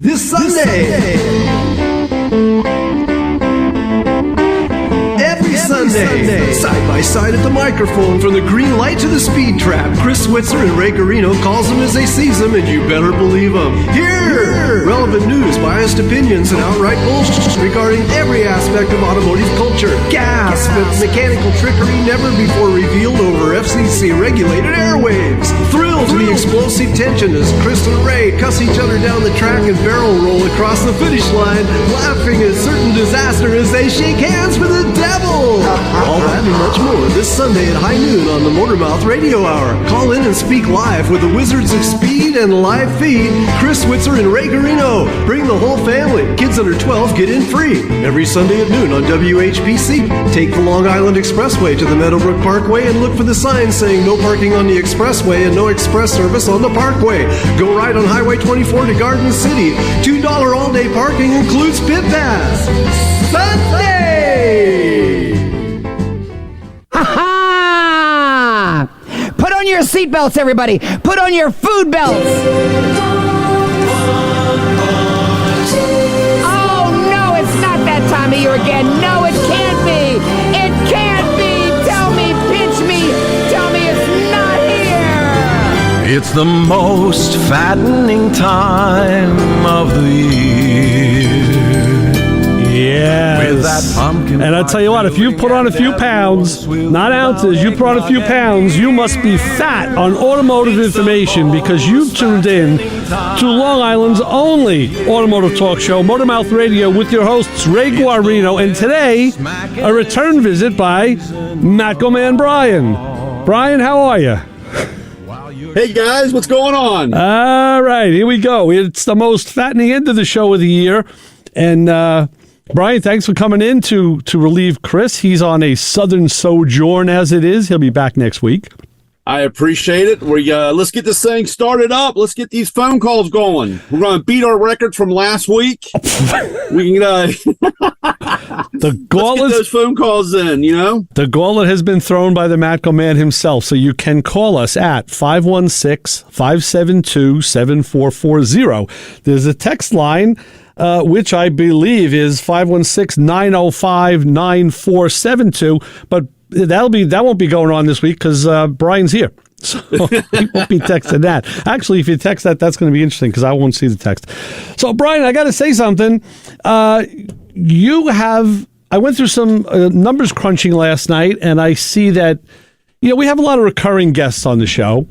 This Sunday. Every Sunday. Side by side at the microphone, from the green light to the speed trap, Chris Switzer and Ray Garino calls them as they sees them, and you better believe them. Here! Relevant news, biased opinions, and outright bullshit regarding every aspect of automotive culture. Gasp at mechanical trickery never before revealed over FCC-regulated airwaves. Thrill to the explosive tension as Chris and Ray cuss each other down the track and barrel roll across the finish line, laughing at certain disaster as they shake hands with the devil. All that and much more this Sunday at high noon on the Motormouth Radio Hour. Call in and speak live with the Wizards of Speed and live feed, Chris Switzer and Ray Garino. Bring the whole family. Kids under 12 get in free. Every Sunday at noon on WHPC. Take the Long Island Expressway to the Meadowbrook Parkway and look for the sign saying no parking on the expressway and no express service on the parkway. Go right on Highway 24 to Garden City. $2 all-day parking includes pit pass. Sunday! Ha-ha! Put on your seatbelts, everybody. Put on your food belts. Oh, no, it's not that time of year again. No, it can't be. It can't be. Tell me, pinch me. Tell me it's not here. It's the most fattening time of the year. Yes. With that pumpkin. And I'll tell you what, if you put on a few pounds, not ounces, you put on a few pounds, you must be fat on automotive information because you tuned in to Long Island's only automotive talk show, Motormouth Radio, with your hosts, Ray Guarino, and today, a return visit by MatcoMan Brian. Brian, how are you? Hey guys, what's going on? All right, here we go. It's the most fattening end of the show of the year. And Brian, thanks for coming in to relieve Chris. He's on a southern sojourn as it is. He'll be back next week. I appreciate it. Let's get this thing started up. Let's get these phone calls going. We're going to beat our record from last week. We can the gauntlet, let's get those phone calls in, you know? The gauntlet has been thrown by the Matco Man himself, so you can call us at 516-572-7440. There's a text line, which I believe is 516-905-9472, but that won't be going on this week because Brian's here. So he won't be texting that. Actually, if you text that, that's going to be interesting because I won't see the text. So, Brian, I got to say something. I went through some numbers crunching last night, and I see that, we have a lot of recurring guests on the show.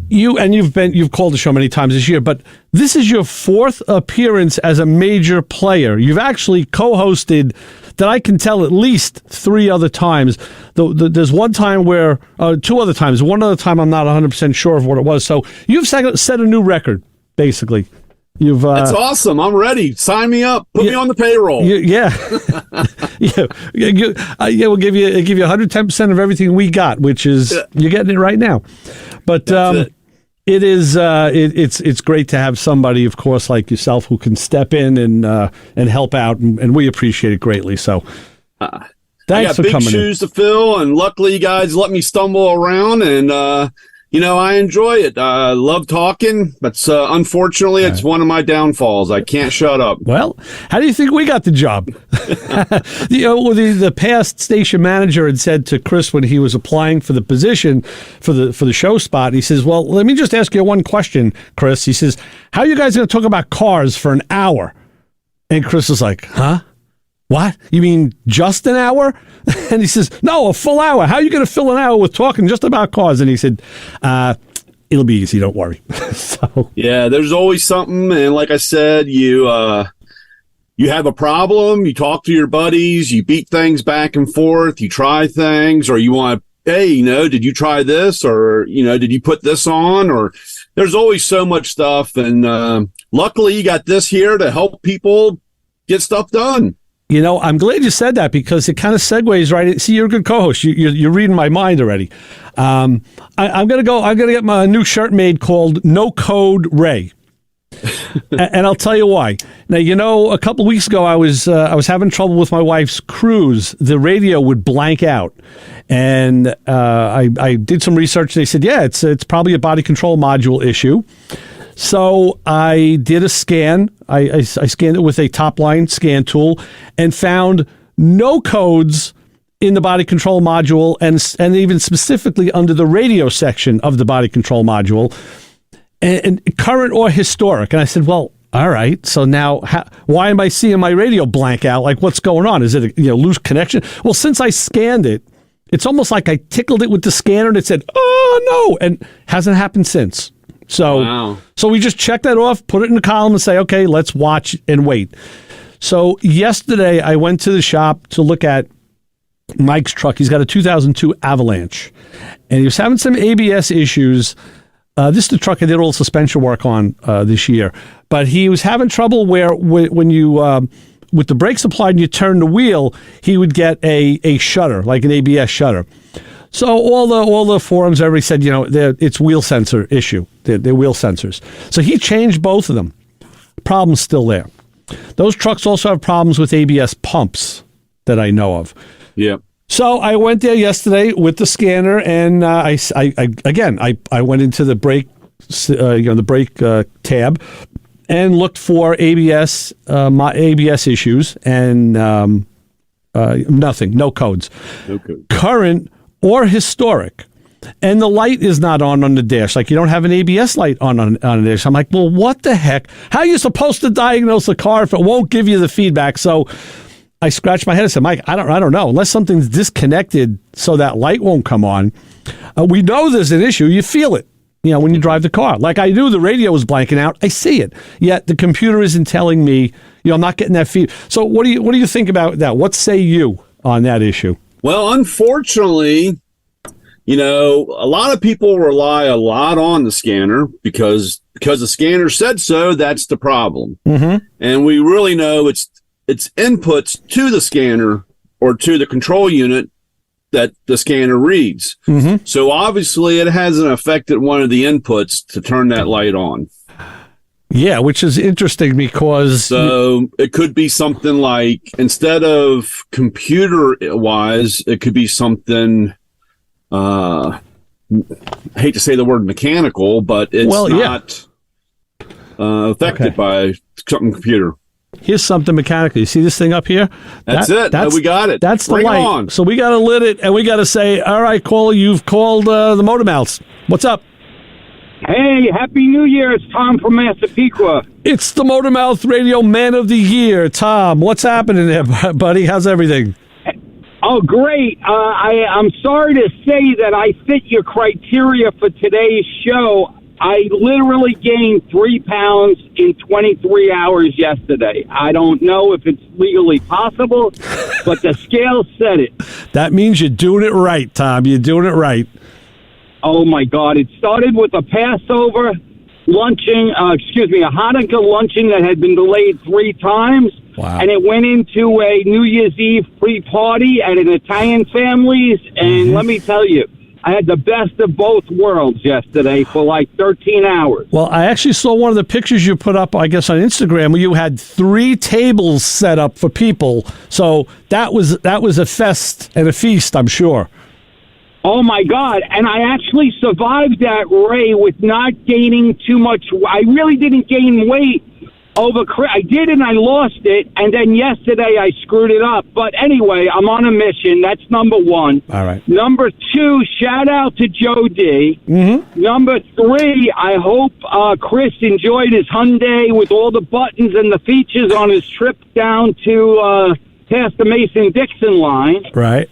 You've called the show many times this year, but this is your fourth appearance as a major player. You've actually co-hosted, that I can tell, at least three other times. There's one time where, two other times. One other time I'm not 100% sure of what it was. So you've set a new record, basically. That's awesome. I'm ready. Sign me up. Put me on the payroll. We'll give you 110% of everything we got, which is you're getting it right now. But it's great to have somebody, of course, like yourself, who can step in and help out, and we appreciate it greatly. So thanks for coming in. I got big shoes to fill, and luckily you guys let me stumble around, and I enjoy it. I love talking, but unfortunately, it's one of my downfalls. I can't shut up. Well, how do you think we got the job? The past station manager had said to Chris when he was applying for the position for the show spot, he says, "Well, let me just ask you one question, Chris." He says, "How are you guys going to talk about cars for an hour?" And Chris was like, "Huh? What? You mean just an hour?" And he says, "No, a full hour. How are you going to fill an hour with talking just about cars?" And he said, "It'll be easy. Don't worry." So yeah, there's always something. And like I said, you have a problem, you talk to your buddies, you beat things back and forth, you try things, or you want to, hey, did you try this? Or, did you put this on? Or there's always so much stuff. And luckily you got this here to help people get stuff done. I'm glad you said that because it kind of segues right in. See, you're a good co-host. You're reading my mind already. I'm going to get my new shirt made called No Code Ray. And I'll tell you why. Now, a couple of weeks ago, I was having trouble with my wife's cruise. The radio would blank out. And I did some research. They said, it's probably a body control module issue. So I did a scan. I scanned it with a top-line scan tool and found no codes in the body control module and even specifically under the radio section of the body control module, and current or historic. And I said, well, all right, so now why am I seeing my radio blank out? Like, what's going on? Is it a loose connection? Well, since I scanned it, it's almost like I tickled it with the scanner and it said, oh, no, and hasn't happened since. So, So we just check that off, put it in the column and say, okay, let's watch and wait. So yesterday I went to the shop to look at Mike's truck. He's got a 2002 Avalanche, and he was having some ABS issues. This is the truck I did all suspension work on this year. But he was having trouble where when you, with the brakes applied and you turn the wheel, he would get a shutter, like an ABS shutter. So all the forums, everybody said, it's wheel sensor issue. They're wheel sensors. So he changed both of them. Problem's still there. Those trucks also have problems with ABS pumps that I know of. Yeah. So I went there yesterday with the scanner, and I went into the brake, the brake tab, and looked for ABS issues, and nothing, no codes. Okay. Current or historic, and the light is not on the dash. Like, you don't have an ABS light on the dash. I'm like, well, what the heck? How are you supposed to diagnose a car if it won't give you the feedback? So I scratched my head and said, Mike, I don't know. Unless something's disconnected so that light won't come on. We know there's an issue. You feel it, when you drive the car. Like I knew the radio was blanking out. I see it. Yet the computer isn't telling me, I'm not getting that feed. So what do you think about that? What say you on that issue? Well, unfortunately, a lot of people rely a lot on the scanner because the scanner said so. That's the problem. Mm-hmm. And we really know it's inputs to the scanner or to the control unit that the scanner reads. Mm-hmm. So obviously it hasn't affected one of the inputs to turn that light on. Yeah, which is interesting because... So it could be something like, instead of computer-wise, it could be something, I hate to say the word mechanical, but it's not affected by something computer. Here's something mechanical. You see this thing up here? That's it. We got it. That's the Bring light. It on. So we got to lit it, and we got to say, all right, caller, you've called the Motor Mouths. What's up? Hey, Happy New Year. It's Tom from Massapequa. It's the Motor Mouth Radio Man of the Year. Tom, what's happening there, buddy? How's everything? Oh, great. I'm sorry to say that I fit your criteria for today's show. I literally gained 3 pounds in 23 hours yesterday. I don't know if it's legally possible, but the scale said it. That means you're doing it right, Tom. You're doing it right. Oh, my God. It started with a Passover luncheon, a Hanukkah luncheon that had been delayed 3 times. Wow. And it went into a New Year's Eve pre-party at an Italian family's. And let me tell you, I had the best of both worlds yesterday for like 13 hours. Well, I actually saw one of the pictures you put up, I guess, on Instagram, where you had 3 tables set up for people. So that was a fest and a feast, I'm sure. Oh, my God. And I actually survived that, Ray, with not gaining too much. I really didn't gain weight I did, and I lost it. And then yesterday I screwed it up. But anyway, I'm on a mission. That's number 1. All right. Number 2, shout out to Joe D. Mm-hmm. Number 3, I hope Chris enjoyed his Hyundai with all the buttons and the features on his trip down to past the Mason-Dixon line. Right.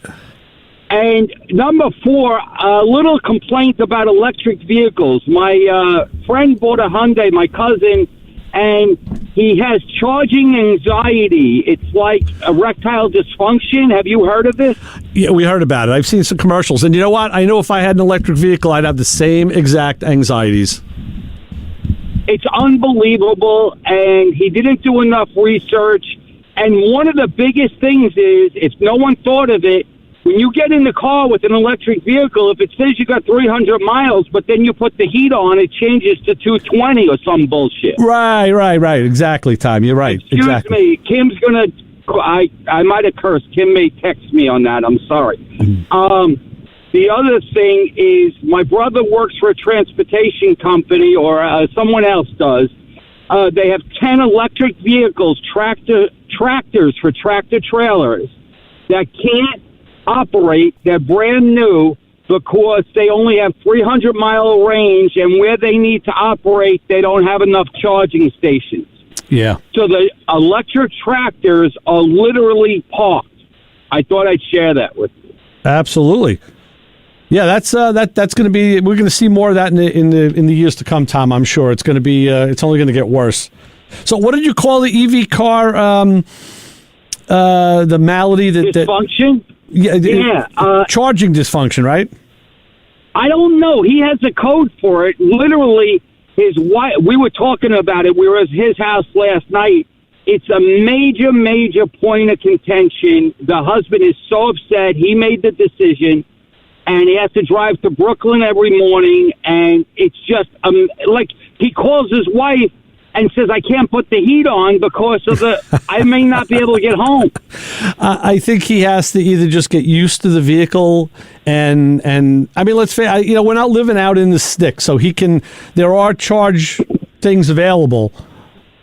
And number 4, a little complaint about electric vehicles. My friend bought a Hyundai, my cousin, and he has charging anxiety. It's like erectile dysfunction. Have you heard of this? Yeah, we heard about it. I've seen some commercials. And you know what? I know if I had an electric vehicle, I'd have the same exact anxieties. It's unbelievable, and he didn't do enough research. And one of the biggest things is, if no one thought of it, when you get in the car with an electric vehicle, if it says you got 300 miles, but then you put the heat on, it changes to 220 or some bullshit. Right. Exactly, Tom. You're right. Excuse exactly. me. Kim's going to... I might have cursed. Kim may text me on that. I'm sorry. The other thing is my brother works for a transportation company, or someone else does. They have 10 electric vehicles, tractors for tractor trailers that can't operate. They're brand new because they only have 300-mile range, and where they need to operate, they don't have enough charging stations. Yeah. So the electric tractors are literally parked. I thought I'd share that with you. Absolutely. Yeah, that's going to be. We're going to see more of that in the years to come, Tom. I'm sure it's going to be. It's only going to get worse. So, what did you call the EV car? The malady that dysfunction. Charging dysfunction, right? I don't know. He has a code for it. Literally, his wife. We were talking about it. We were at his house last night. It's a major, major point of contention. The husband is so upset. He made the decision, and he has to drive to Brooklyn every morning. And it's just like he calls his wife and says, "I can't put the heat on because of I may not be able to get home." I think he has to either just get used to the vehicle and I mean, let's face, we're not living out in the sticks, so there are charge things available.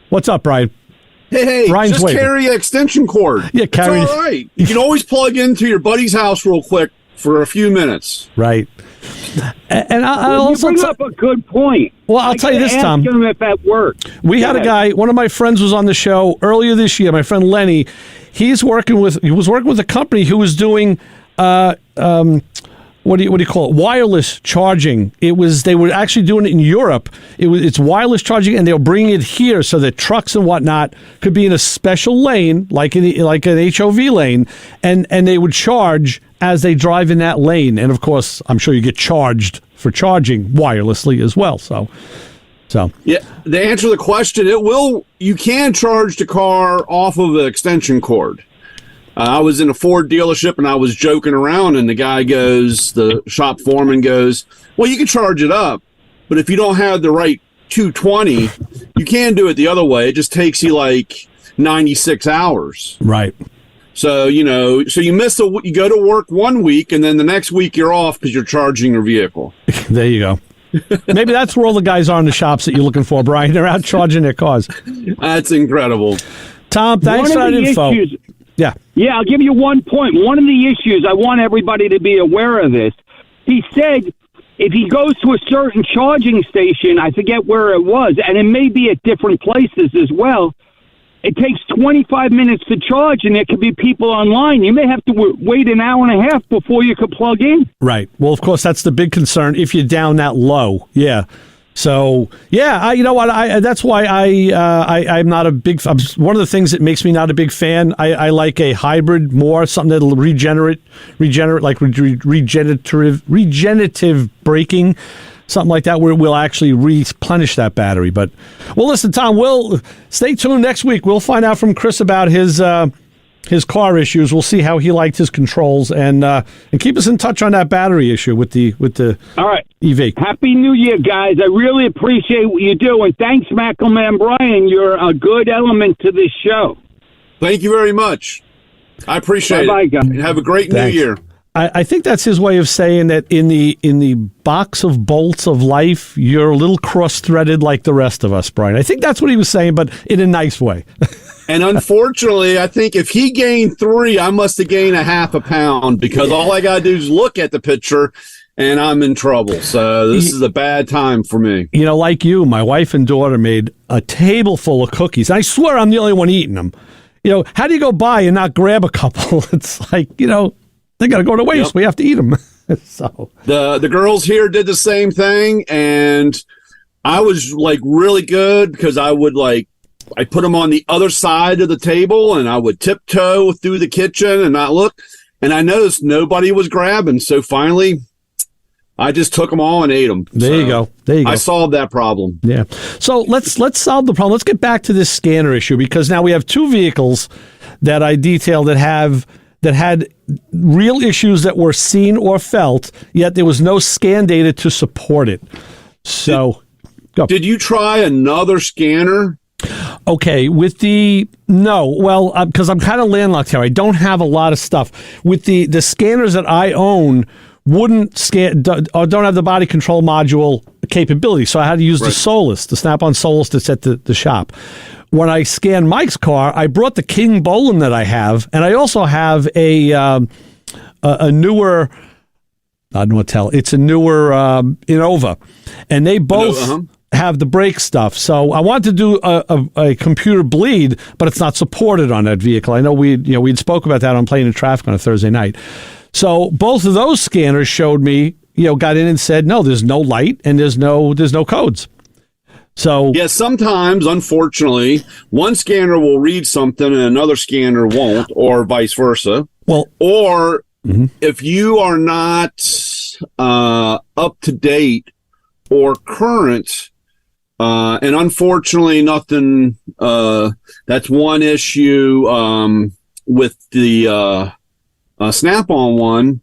What's up, Brian? Hey, Brian's just waving. carry an extension cord. Yeah, carry. It's all right. You can always plug into your buddy's house real quick for a few minutes. Right. And I you also bring up a good point. Well, I'll tell you this, Tom. Ask him if that worked. We had a guy. One of my friends was on the show earlier this year. My friend Lenny. He was working with a company who was doing what do you call it? Wireless charging. They were actually doing it in Europe. It's wireless charging, and they'll bring it here so that trucks and whatnot could be in a special lane, like an HOV lane, and they would charge as they drive in that lane. And of course, I'm sure you get charged for charging wirelessly as well. So yeah. To answer the question, you can charge the car off of an extension cord. I was in a Ford dealership and I was joking around, and the shop foreman goes, "Well, you can charge it up, but if you don't have the right 220, you can do it the other way. It just takes you like 96 hours." Right. So, you go to work 1 week and then the next week you're off because you're charging your vehicle. There you go. Maybe that's where all the guys are in the shops that you're looking for, Brian. They're out charging their cars. That's incredible. Tom, thanks for that info. Yeah, I'll give you 1 point. One of the issues, I want everybody to be aware of this. He said if he goes to a certain charging station, I forget where it was, and it may be at different places as well, it takes 25 minutes to charge, and there could be people online. You may have to wait an hour and a half before you could plug in. Right. Well, of course, that's the big concern if you're down that low. Yeah. So, yeah, you know what? That's why I'm not a big. One of the things that makes me not a big fan. I like a hybrid more, something that'll regenerate, like regenerative braking, something like that, where we'll actually replenish that battery. But well, listen, Tom, we'll stay tuned next week. We'll find out from Chris about his car issues. We'll see how he liked his controls, and keep us in touch on that battery issue with the all right EV. Happy New Year, guys! I really appreciate what you do, and thanks, MatcoMan Brian. You're a good element to this show. Thank you very much. I appreciate Bye-bye, it. guys. Have a great Thanks. New Year. I think that's his way of saying that in the box of bolts of life, you're a little cross-threaded like the rest of us, Brian. I think that's what he was saying, but in a nice way. And unfortunately, I think if he gained 3, I must have gained a half a pound, because all I got to do is look at the picture and I'm in trouble. So this is a bad time for me. You know, like you, my wife and daughter made a table full of cookies. I swear I'm the only one eating them. You know, how do you go by and not grab a couple? It's like, you know, they got to go to waste. Yep. We have to eat them. So the girls here did the same thing, and I was like really good because I put them on the other side of the table, and I would tiptoe through the kitchen and not look. And I noticed nobody was grabbing, so finally, I just took them all and ate them. There you go. I solved that problem. Yeah. So let's solve the problem. Let's get back to this scanner issue, because now we have 2 vehicles that I detailed that had real issues that were seen or felt, yet there was no scan data to support it. So, did you try another scanner? Okay, because I'm kind of landlocked here. I don't have a lot of stuff. With the scanners that I own wouldn't scan or don't have the body control module capability. So I had to use the Solus, the Snap-on Solus that's at the shop. When I scanned Mike's car, I brought the King Bolin that I have, and I also have a newer, I don't know what to tell. It's a newer Innova, and they both have the brake stuff. So I wanted to do a computer bleed, but it's not supported on that vehicle. I know we'd spoke about that on Playing in Traffic on a Thursday night. So both of those scanners showed me, got in and said, no, there's no light and there's no codes. So yeah, sometimes, unfortunately, one scanner will read something and another scanner won't, or vice versa. Well, or if you are not up to date or current, and unfortunately, nothing. That's one issue with the Snap-on one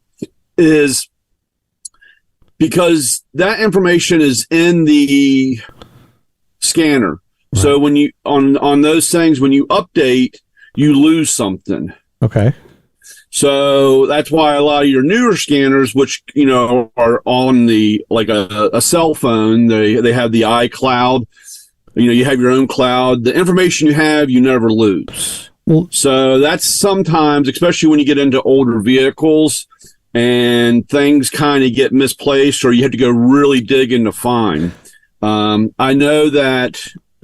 is because that information is in the scanner. Right. So when you on those things, when you update, you lose something. Okay. So that's why a lot of your newer scanners, which are on the like a cell phone, they have the iCloud. You have your own cloud. The information you have, you never lose. Well, so that's sometimes, especially when you get into older vehicles and things kind of get misplaced, or you have to go really digging to find. I know that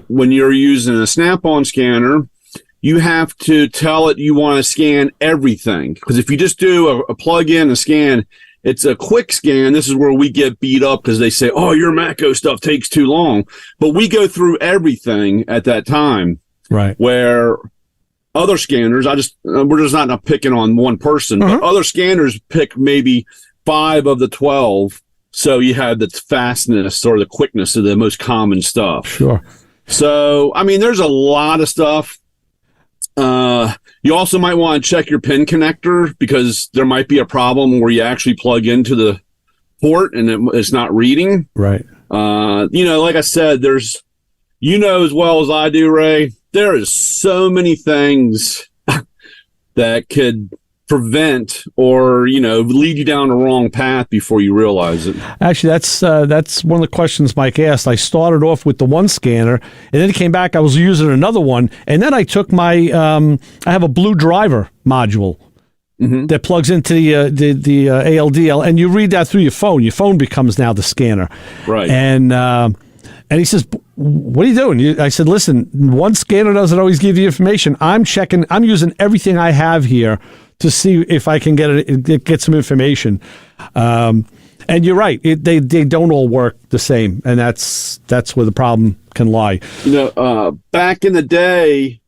when you're using a Snap-on scanner, you have to tell it you want to scan everything. Because if you just do a plug-in and scan, it's a quick scan. This is where we get beat up because they say, oh, your Matco stuff takes too long. But we go through everything at that time. Right. Where other scanners, we're just not picking on one person, but other scanners pick maybe 5 of the 12. So you have the fastness or the quickness of the most common stuff. Sure. So, I mean, there's a lot of stuff. You also might want to check your pin connector because there might be a problem where you actually plug into the port and it's not reading. Right. Like I said, there's, as well as I do, Ray, there is so many things that could prevent or lead you down the wrong path before you realize it. Actually, that's one of the questions Mike asked. I started off with the one scanner, and then it came back. I was using another one, and then I took my I have a Blue Driver module that plugs into the ALDL, and you read that through your phone. Your phone becomes now the scanner, right? And he says, what are you doing? I said, listen, one scanner doesn't always give you information. I'm using everything I have here to see if I can get some information. And you're right. They don't all work the same. And that's where the problem can lie. Back in the day,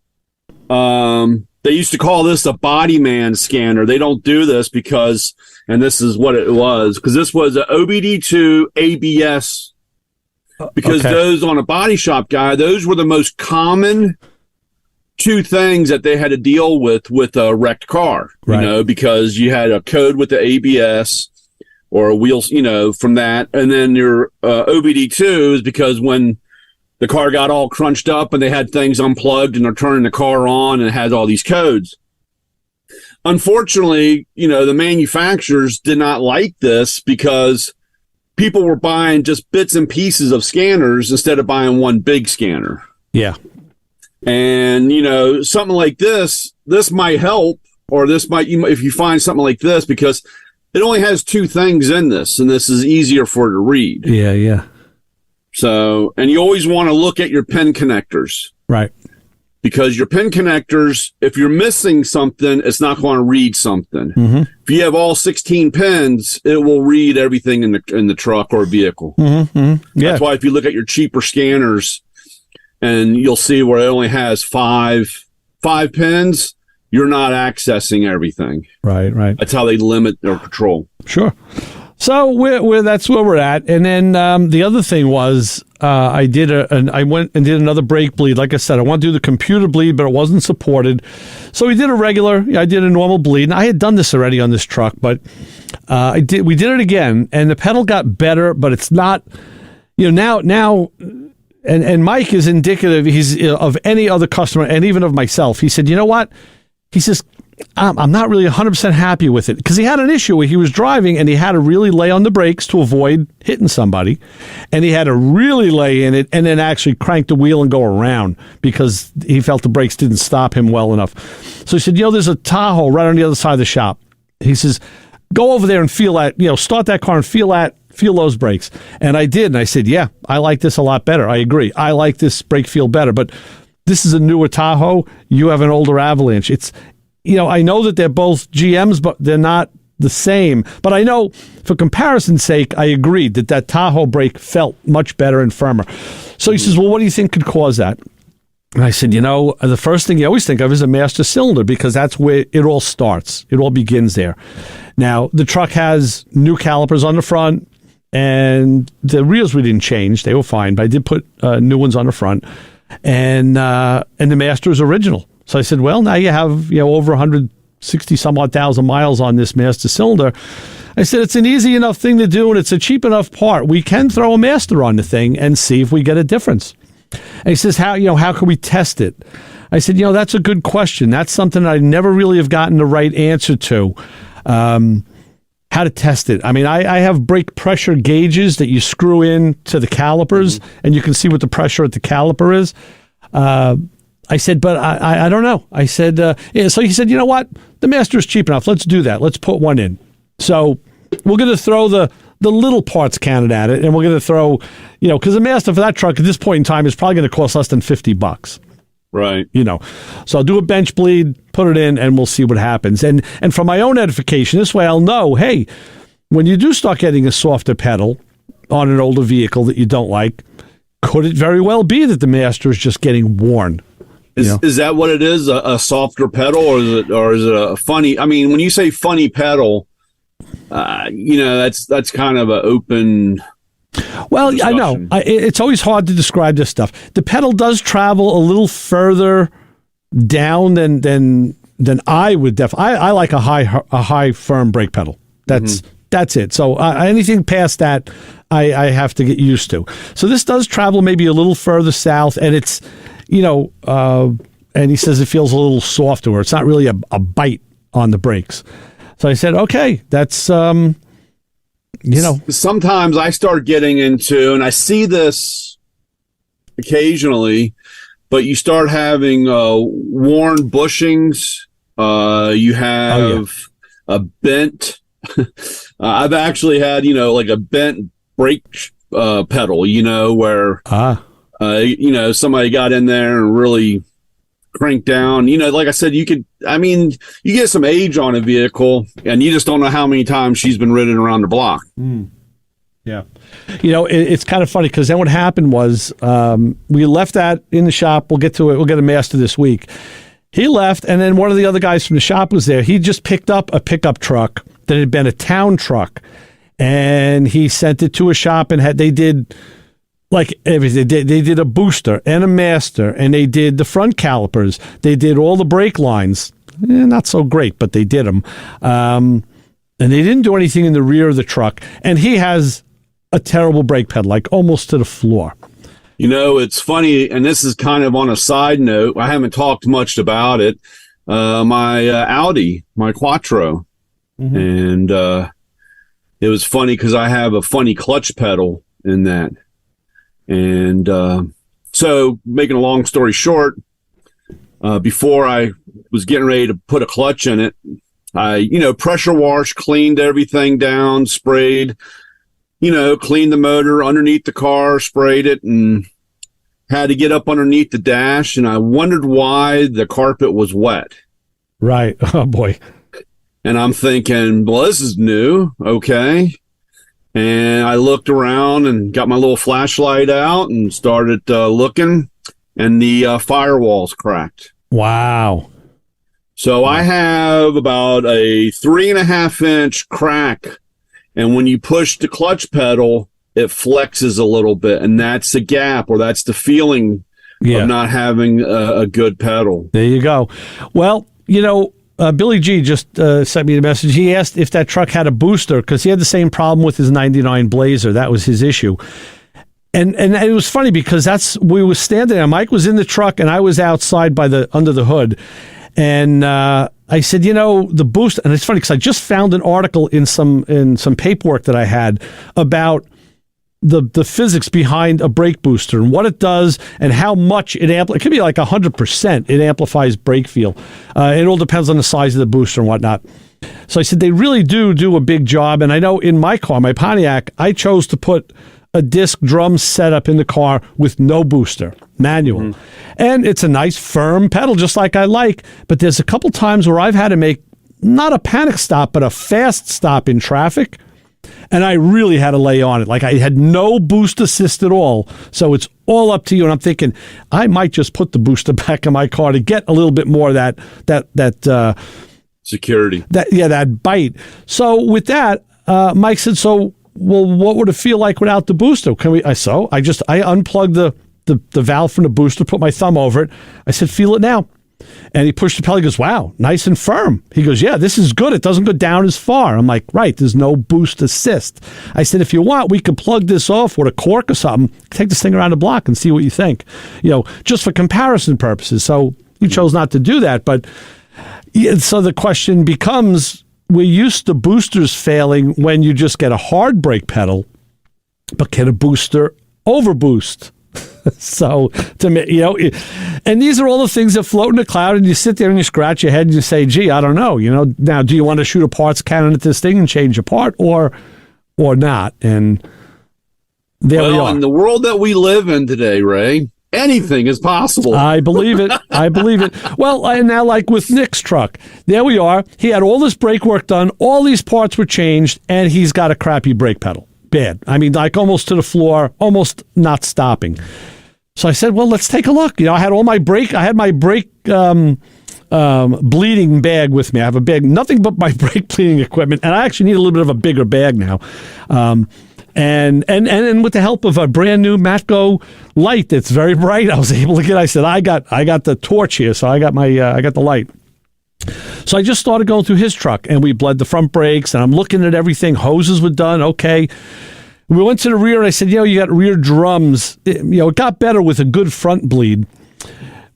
they used to call this a body man scanner. They don't do this because, and this is what it was, because this was an OBD2 ABS. Because those on a body shop guy, those were the most common 2 things that they had to deal with a wrecked car, because you had a code with the ABS or a wheels, from that. And then your OBD2 is because when the car got all crunched up and they had things unplugged and they're turning the car on and it has all these codes. Unfortunately, the manufacturers did not like this because people were buying just bits and pieces of scanners instead of buying one big scanner. Yeah. And, something like this might help, or this might, if you find something like this, because it only has 2 things in this, and this is easier for it to read. Yeah, yeah. So, and you always want to look at your pin connectors. Right. Because your pin connectors, if you're missing something, it's not going to read something. If you have all 16 pins, it will read everything in the truck or vehicle. Yeah. That's why if you look at your cheaper scanners, and you'll see where it only has five pins, you're not accessing everything. Right. That's how they limit their control. Sure. So that's where we're at. And then the other thing was I went and did another brake bleed. Like I said, I want to do the computer bleed, but it wasn't supported. So I did a normal bleed. And I had done this already on this truck, but we did it again, and the pedal got better, but it's not, now. And Mike is indicative. He's of any other customer, and even of myself. He said, "You know what?" He says, I'm not really 100% happy with it, because he had an issue where he was driving and he had to really lay on the brakes to avoid hitting somebody, and he had to really lay in it and then actually crank the wheel and go around because he felt the brakes didn't stop him well enough. So he said, there's a Tahoe right on the other side of the shop. He says, go over there and feel that, start that car and feel those brakes. And I did, and I said, yeah, I like this a lot better. I agree. I like this brake feel better, but this is a newer Tahoe. You have an older Avalanche. It's, I know that they're both GMs, but they're not the same. But I know, for comparison's sake, I agreed that Tahoe brake felt much better and firmer. So he says, well, what do you think could cause that? And I said, the first thing you always think of is a master cylinder, because that's where it all starts. It all begins there. Now, the truck has new calipers on the front, and the rears we didn't change. They were fine, but I did put new ones on the front. And the master is original. So I said, well, now you have over 160 some odd thousand miles on this master cylinder. I said, it's an easy enough thing to do, and it's a cheap enough part. We can throw a master on the thing and see if we get a difference. And he says, how can we test it? I said, that's a good question. That's something I never really have gotten the right answer to. How to test it. I mean, I have brake pressure gauges that you screw in to the calipers, and you can see what the pressure at the caliper is. I said, but I don't know. I said, so he said, you know what? The master is cheap enough. Let's do that. Let's put one in. So we're going to throw the little parts counted at it, and we're going to throw, because the master for that truck at this point in time is probably going to cost less than $50. Right. So I'll do a bench bleed, put it in, and we'll see what happens. And for my own edification, this way I'll know, hey, when you do start getting a softer pedal on an older vehicle that you don't like, could it very well be that the master is just getting worn? Is that what it is? A softer pedal, or is it a funny? I mean, when you say funny pedal, that's kind of an open. Well, discussion. I know it's always hard to describe this stuff. The pedal does travel a little further down than I would I like a high firm brake pedal. That's it. So anything past that, I have to get used to. So this does travel maybe a little further south, and it's and he says it feels a little softer, or it's not really a bite on the brakes. So I said, okay, that's Sometimes I start getting into, and I see this occasionally, but you start having worn bushings. You have a bent. I've actually had, like a bent brake pedal, where, somebody got in there and really cranked down. Like I said, you get some age on a vehicle, and you just don't know how many times she's been ridden around the block. Yeah. It's kind of funny, because then what happened was we left that in the shop. We'll get to it. We'll get a master this week. He left, and then one of the other guys from the shop was there. He just picked up a pickup truck that had been a town truck, and he sent it to a shop, and they did like everything. They did a booster and a master, and they did the front calipers. They did all the brake lines. Not so great, but they did them. And they didn't do anything in the rear of the truck. And he has a terrible brake pedal, like almost to the floor. It's funny, and this is kind of on a side note. I haven't talked much about it. My Audi, my Quattro. And it was funny because I have a funny clutch pedal in that. And so, making a long story short, before I was getting ready to put a clutch in it, I, pressure washed, cleaned everything down, sprayed, cleaned the motor underneath the car, sprayed it, and had to get up underneath the dash. And I wondered why the carpet was wet. Right. Oh, boy. And I'm thinking, well, this is new. Okay. And I looked around and got my little flashlight out and started looking, and the firewall's cracked. Wow. So I have about a 3.5-inch crack, and when you push the clutch pedal, it flexes a little bit, and that's the gap, or that's the feeling of not having a good pedal. There you go. Well, Billy G just sent me the message. He asked if that truck had a booster, because he had the same problem with his 99 Blazer. That was his issue. And it was funny because we were standing there. Mike was in the truck, and I was outside under the hood. And I said, the booster, and it's funny because I just found an article in some paperwork that I had about the physics behind a brake booster and what it does and how much it amplifies. It could be like 100% it amplifies brake feel. It all depends on the size of the booster and whatnot. So I said, they really do a big job. And I know in my car, my Pontiac, I chose to put a disc drum setup in the car with no booster, manual. Mm-hmm. And it's a nice firm pedal, just like I like. But there's a couple times where I've had to make not a panic stop, but a fast stop in traffic. And I really had to lay on it. Like I had no boost assist at all. So it's all up to you. And I'm thinking I might just put the booster back in my car to get a little bit more of that security. That bite. So with that, Mike said, well, what would it feel like without the booster? I unplugged the valve from the booster, put my thumb over it. I said, feel it now. And he pushed the pedal. He goes, wow, nice and firm. He goes, yeah, this is good. It doesn't go down as far. I'm like, right, there's no boost assist. I said, if you want, we could plug this off with a cork or something, take this thing around the block and see what you think, just for comparison purposes. So you chose not to do that. But so the question becomes, we're used to boosters failing when you just get a hard brake pedal, but can a booster overboost? So, to me, and these are all the things that float in the cloud, and you sit there and you scratch your head and you say, gee, I don't know. Now, do you want to shoot a parts cannon at this thing and change a part or not? And there we are. In the world that we live in today, Ray, anything is possible. I believe it. Well, and now, like with Nick's truck, there we are. He had all this brake work done, all these parts were changed, and he's got a crappy brake pedal. Bad. I mean, like almost to the floor, almost not stopping. So I said, well, let's take a look. I had my brake bleeding bag with me. I have a bag, nothing but my brake bleeding equipment, and I actually need a little bit of a bigger bag now. And with the help of a brand new Matco light that's very bright, I was able to get. I said, I got the torch here, so I got the light. So I just started going through his truck, and we bled the front brakes, and I'm looking at everything. Hoses were done, okay. We went to the rear, and I said, you got rear drums. It got better with a good front bleed,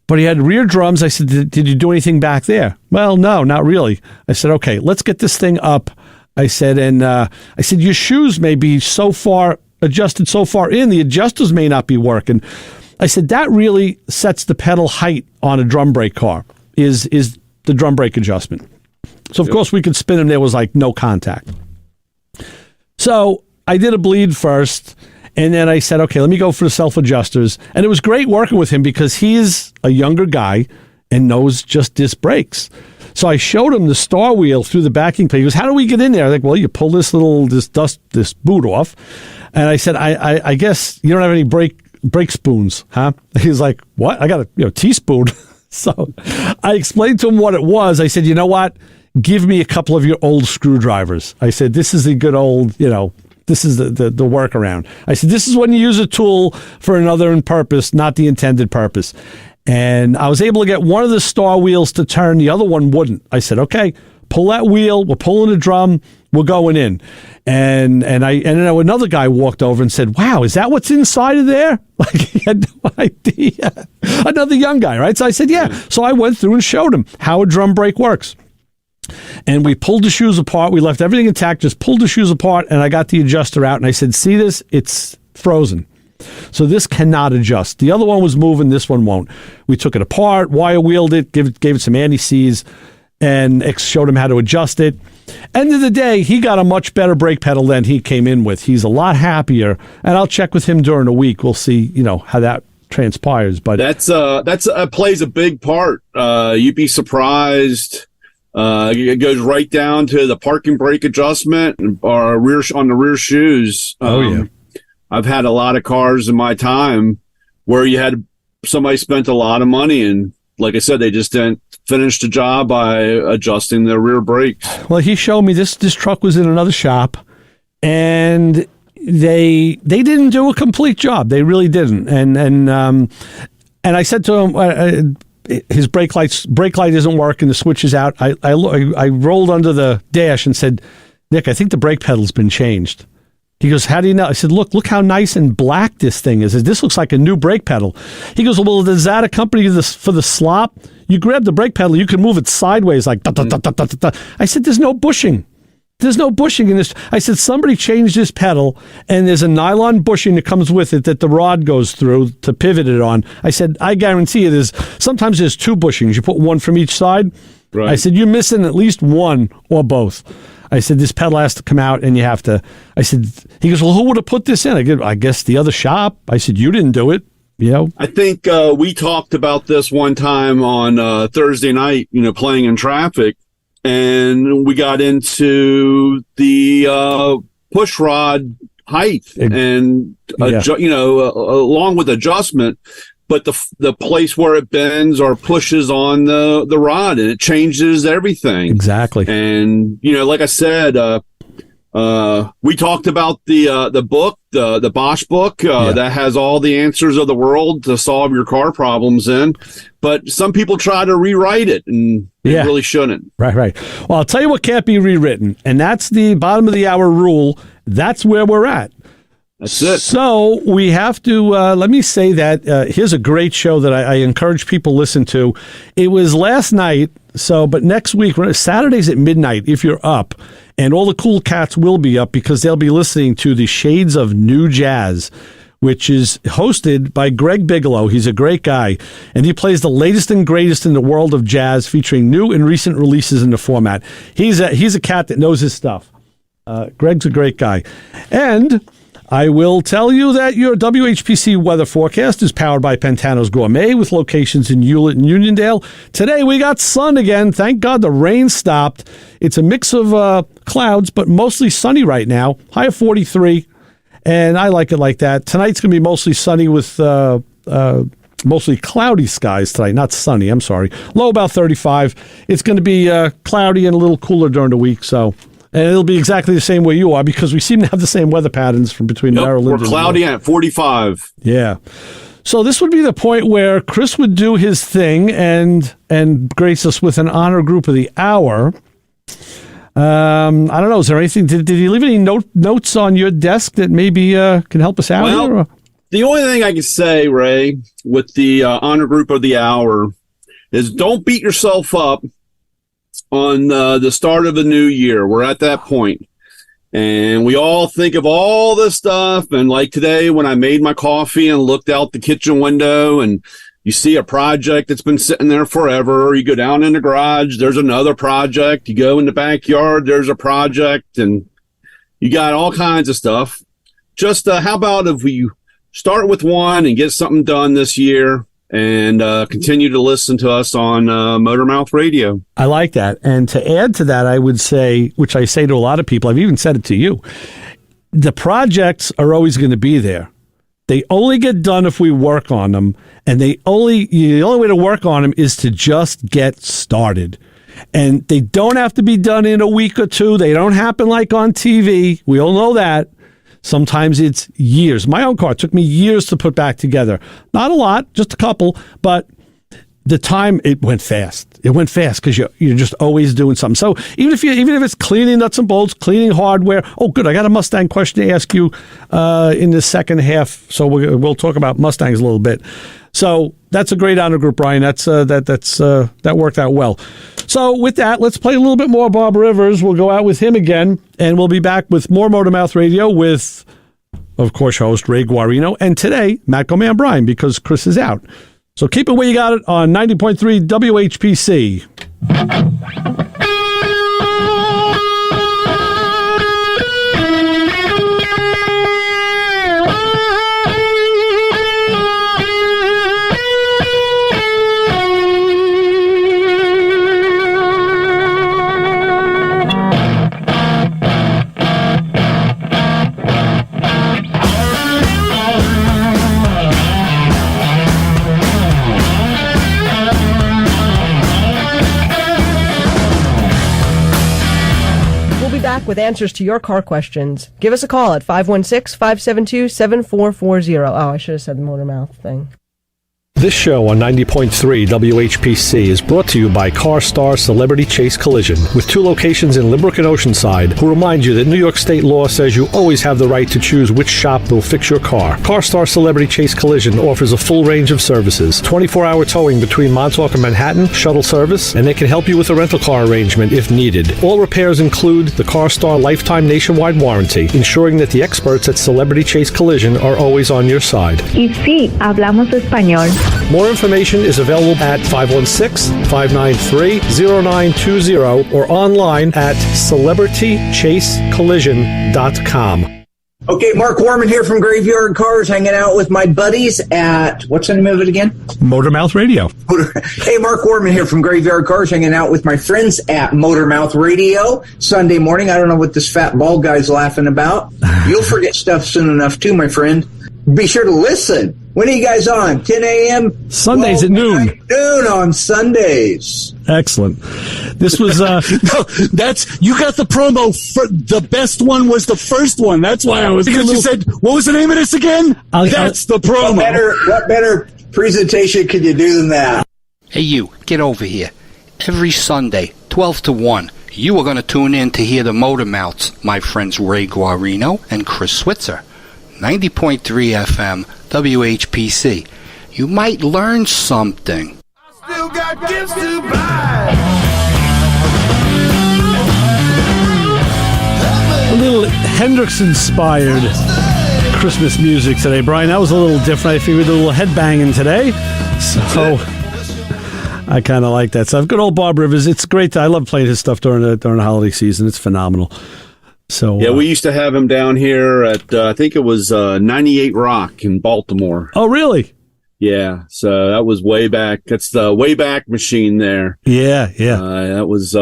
but he had rear drums. I said, did you do anything back there? Well, no, not really. I said, okay, let's get this thing up. I said, your shoes may be so far adjusted so far in, the adjusters may not be working. I said, that really sets the pedal height on a drum brake car, is the drum brake adjustment. So, of course, we could spin him. There was, no contact. So I did a bleed first, and then I said, okay, let me go for the self-adjusters. And it was great working with him because he's a younger guy and knows just disc brakes. So I showed him the star wheel through the backing plate. He goes, how do we get in there? I'm like, well, you pull this boot off. And I said, I guess you don't have any brake spoons, huh? He's like, what? I got a teaspoon. So I explained to him what it was. I said, you know what? Give me a couple of your old screwdrivers. I said, this is a good old, this is the workaround. I said, this is when you use a tool for another purpose, not the intended purpose. And I was able to get one of the star wheels to turn. The other one wouldn't. I said, okay, pull that wheel. We're pulling the drum. We're going in. And then another guy walked over and said, wow, is that what's inside of there? Like, he had no idea. Another young guy, right? So I said, yeah. So I went through and showed him how a drum brake works. And we pulled the shoes apart. We left everything intact, just pulled the shoes apart, and I got the adjuster out. And I said, see this? It's frozen. So this cannot adjust. The other one was moving. This one won't. We took it apart, wire wheeled it, gave it some anti-seize, and showed him how to adjust it. End of the day, he got a much better brake pedal than he came in with. He's a lot happier, and I'll check with him during the week. We'll see, how that transpires. But that's plays a big part. You'd be surprised. It goes right down to the parking brake adjustment or on the rear shoes. Yeah. I've had a lot of cars in my time where somebody spent a lot of money, and like I said, they just didn't finish the job by adjusting their rear brakes. Well, he showed me this truck was in another shop, and they didn't do a complete job. They really didn't. And I said to him, his brake light isn't working. The switch is out. I rolled under the dash and said, Nick, I think the brake pedal's been changed. He goes, how do you know? I said, look how nice and black this thing is. This looks like a new brake pedal. He goes, well, does that accompany this for the slop? you grab the brake pedal, you can move it sideways like da, da, da, da, da, da. I said, there's no bushing. There's no bushing in this. I said, somebody changed this pedal, and there's a nylon bushing that comes with it that the rod goes through to pivot it on. I said, I guarantee you sometimes there's 2 bushings. You put one from each side. Right. I said, you're missing at least one or both. I said, this pedal has to come out, and you have to. I said, he goes, well, who would have put this in? I guess the other shop. I said, you didn't do it. You know? I think we talked about this one time on Thursday night, playing in traffic. And we got into the push rod height and, along with adjustment, but the place where it bends or pushes on the rod, and it changes everything. Exactly. And, like I said, we talked about the book, the Bosch book, that has all the answers of the world to solve your car problems in. But some people try to rewrite it, and they really shouldn't. Right. Well, I'll tell you what can't be rewritten, and that's the bottom of the hour rule. That's where we're at. That's it. So we have to, let me say that here's a great show that I encourage people to listen to. It was last night, but next week, Saturdays at midnight, if you're up, and all the cool cats will be up because they'll be listening to the Shades of New Jazz, which is hosted by Greg Bigelow. He's a great guy, and he plays the latest and greatest in the world of jazz, featuring new and recent releases in the format. He's a cat that knows his stuff. Greg's a great guy. And I will tell you that your WHPC weather forecast is powered by Pantano's Gourmet with locations in Hewlett and Uniondale. Today we got sun again. Thank God the rain stopped. It's a mix of clouds, but mostly sunny right now. High of 43. And I like it like that. Tonight's going to be mostly sunny with mostly cloudy skies tonight. Not sunny, I'm sorry. Low about 35. It's going to be cloudy and a little cooler during the week. And it'll be exactly the same way you are because we seem to have the same weather patterns from between Maryland. We're cloudy at 45. Yeah. So this would be the point where Chris would do his thing and grace us with an honor group of the hour. I don't know. Is there anything? Did he leave any notes on your desk that maybe can help us out? Well, the only thing I can say, Ray, with the honor group of the hour is don't beat yourself up on the start of a new year. We're at that point. And we all think of all this stuff. And like today, when I made my coffee and looked out the kitchen window and you see a project that's been sitting there forever. You go down in the garage, there's another project. You go in the backyard, there's a project, and you got all kinds of stuff. Just how about if we start with one and get something done this year and continue to listen to us on Motormouth Radio. I like that. And to add to that, I would say, which I say to a lot of people, I've even said it to you, the projects are always going to be there. They only get done if we work on them, and the only way to work on them is to just get started. And they don't have to be done in a week or two. They don't happen like on TV. We all know that. Sometimes it's years. My own car took me years to put back together. Not a lot, just a couple, but the time, it went fast. It went fast because you're just always doing something. So even if it's cleaning nuts and bolts, cleaning hardware. Oh, good. I got a Mustang question to ask you in the second half. So we'll talk about Mustangs a little bit. So that's a great honor group, Brian. That worked out well. So with that, let's play a little bit more Bob Rivers. We'll go out with him again, and we'll be back with more Motormouth Radio with, of course, host Ray Guarino, and today, MatcoMan Brian, because Chris is out. So keep it where you got it on 90.3 WHPC. With answers to your car questions. Give us a call at 516-572-7440. Oh, I should have said the Motormouth thing. This show on 90.3 WHPC is brought to you by CarStar Celebrity Chase Collision, with 2 locations in Limerick and Oceanside, who remind you that New York state law says you always have the right to choose which shop will fix your car. CarStar Celebrity Chase Collision offers a full range of services, 24-hour towing between Montauk and Manhattan, shuttle service, and they can help you with a rental car arrangement if needed. All repairs include the CarStar Lifetime Nationwide Warranty, ensuring that the experts at Celebrity Chase Collision are always on your side. Y sí, hablamos español. More information is available at 516-593-0920 or online at celebritychasecollision.com. Okay, Mark Warman here from Graveyard Cars, hanging out with my buddies at, what's the name of it again? Motormouth Radio. Hey, Mark Warman here from Graveyard Cars, hanging out with my friends at Motormouth Radio. Sunday morning, I don't know what this fat bald guy's laughing about. You'll forget stuff soon enough too, my friend. Be sure to listen. When are you guys on? 10 a.m.? Sundays at noon. Noon on Sundays. Excellent. This was no, you got the promo. The best one was the first one. That's why I was because you said, what was the name of this again? That's the promo. What better presentation could you do than that? Hey, you, get over here. Every Sunday, 12 to 1, you are going to tune in to hear the Motor Mouths, my friends Ray Guarino and Chris Switzer. 90.3 FM, WHPC. You might learn something. I still got gifts to buy. A little Hendrix-inspired Christmas music today, Brian. That was a little different. I figured a little headbanging today. So I kind of like that stuff. Good old Bob Rivers. It's great. I love playing his stuff during the holiday season. It's phenomenal. So yeah, we used to have him down here at I think it was 98 Rock in Baltimore. Oh, really? Yeah. So that was way back. That's the way back machine there. Yeah, yeah. That was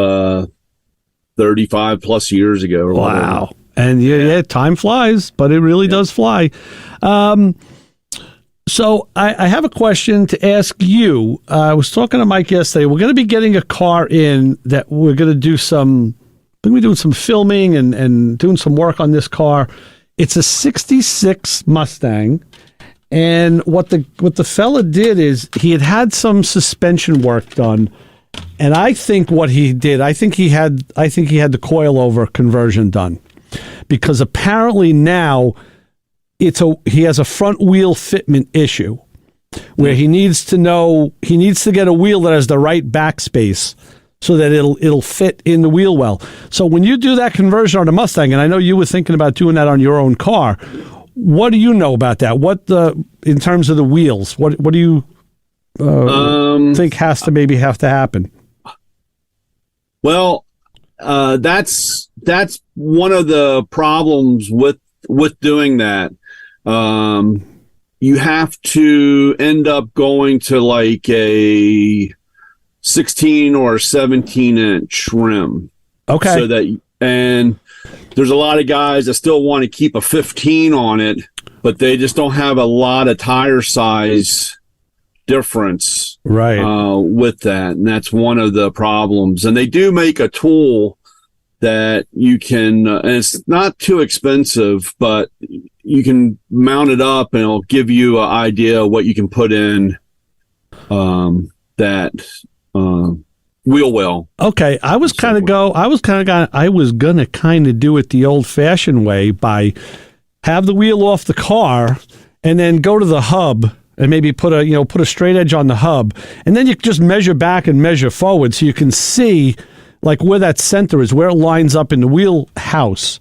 35 plus years ago. Or wow. Whatever. And yeah, time flies, but it really does fly. So I have a question to ask you. I was talking to Mike yesterday. We're going to be getting a car in that we're going to do some. We're doing some filming and doing some work on this car. It's a 66 Mustang. And what the fella did is he had some suspension work done. And I think what he did, I think he had the coilover conversion done. Because apparently now he has a front wheel fitment issue where he needs to get a wheel that has the right backspace so that it'll fit in the wheel well. So when you do that conversion on a Mustang, and I know you were thinking about doing that on your own car, what do you know about that? In terms of the wheels, what do you think have to happen? Well, that's one of the problems with doing that. You have to end up going to like a 16 or 17 inch rim. Okay. And there's a lot of guys that still want to keep a 15 on it, but they just don't have a lot of tire size difference with that. And that's one of the problems. And they do make a tool that you can, and it's not too expensive, but you can mount it up and it'll give you an idea of what you can put in that wheel well. Okay, I was going to kind of do it the old-fashioned way by have the wheel off the car and then go to the hub and maybe put a straight edge on the hub, and then you just measure back and measure forward so you can see like where that center is, where it lines up in the wheel house.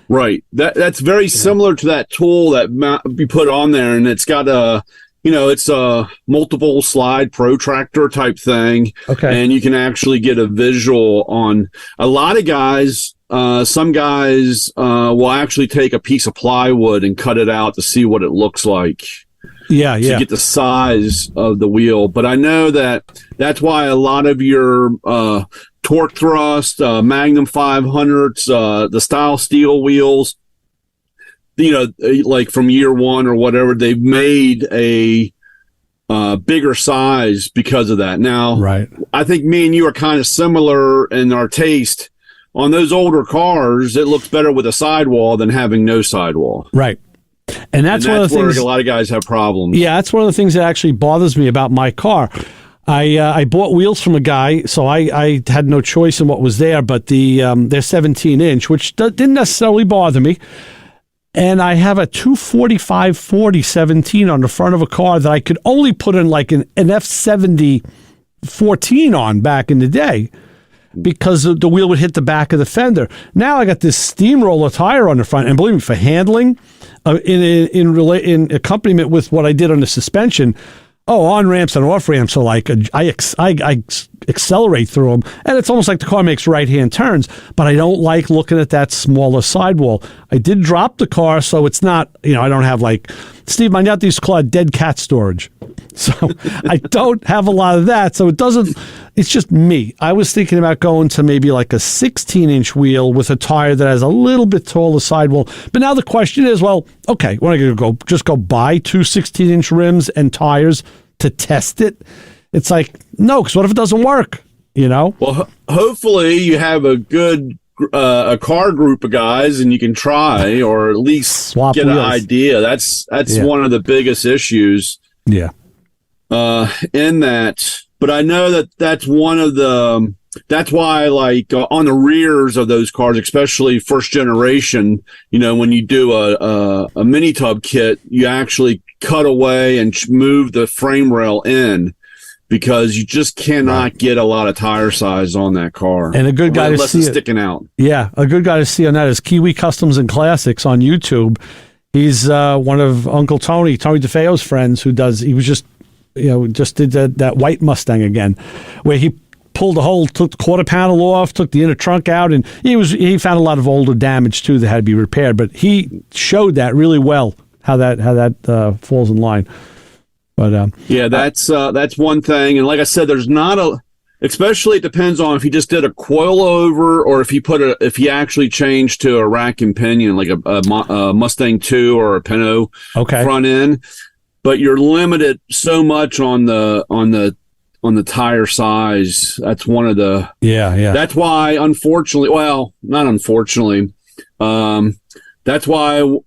Right. That's very similar to that tool that you put on there, and it's got it's a multiple slide protractor type thing. Okay. And you can actually get a visual on a lot of guys. Some guys will actually take a piece of plywood and cut it out to see what it looks like. Yeah. To get the size of the wheel. But I know that's why a lot of your torque thrust, Magnum 500s, the style steel wheels, like from year one or whatever, they've made a bigger size because of that. Now, right. I think me and you are kind of similar in our taste. On those older cars, it looks better with a sidewall than having no sidewall. Right. And that's one of the things a lot of guys have problems. Yeah, that's one of the things that actually bothers me about my car. I bought wheels from a guy, so I had no choice in what was there, but they're 17-inch, which didn't necessarily bother me. And I have a 245/40 17 on the front of a car that I could only put in like an F70 14 on back in the day, because the wheel would hit the back of the fender. Now I got this steamroller tire on the front, and believe me, for handling, in accompaniment with what I did on the suspension, on ramps and off ramps, so like I accelerate through them, and it's almost like the car makes right-hand turns, but I don't like looking at that smaller sidewall. I did drop the car, so it's not, I don't have like, Steve Magnotti used to call it dead cat storage. So I don't have a lot of that, so it's just me. I was thinking about going to maybe like a 16-inch wheel with a tire that has a little bit taller sidewall. But now the question is, well, okay, when I go buy two 16-inch rims and tires to test it? It's like, no, because what if it doesn't work? Well, hopefully you have a good a car group of guys, and you can try, or at least swap get wheels. An idea. That's one of the biggest issues. Yeah. In that, but I know that's one of the. That's why, like on the rears of those cars, especially first generation, when you do a mini tub kit, you actually cut away and move the frame rail in, because you just cannot get a lot of tire size on that car. And a good guy to see it's sticking out. Yeah, a good guy to see on that is Kiwi Customs and Classics on YouTube. He's one of Uncle Tony DeFeo's friends who just did that white Mustang again, where he pulled the whole, took the quarter panel off, took the inner trunk out, and he found a lot of older damage too that had to be repaired. But he showed that really well, how that falls in line. But that's one thing. And like I said, there's not especially it depends on if he just did a coil over, or if he actually changed to a rack and pinion, like a Mustang 2 or a Pinto front end. But you're limited so much on the tire size. That's one of the That's why, unfortunately, well, not unfortunately, that's why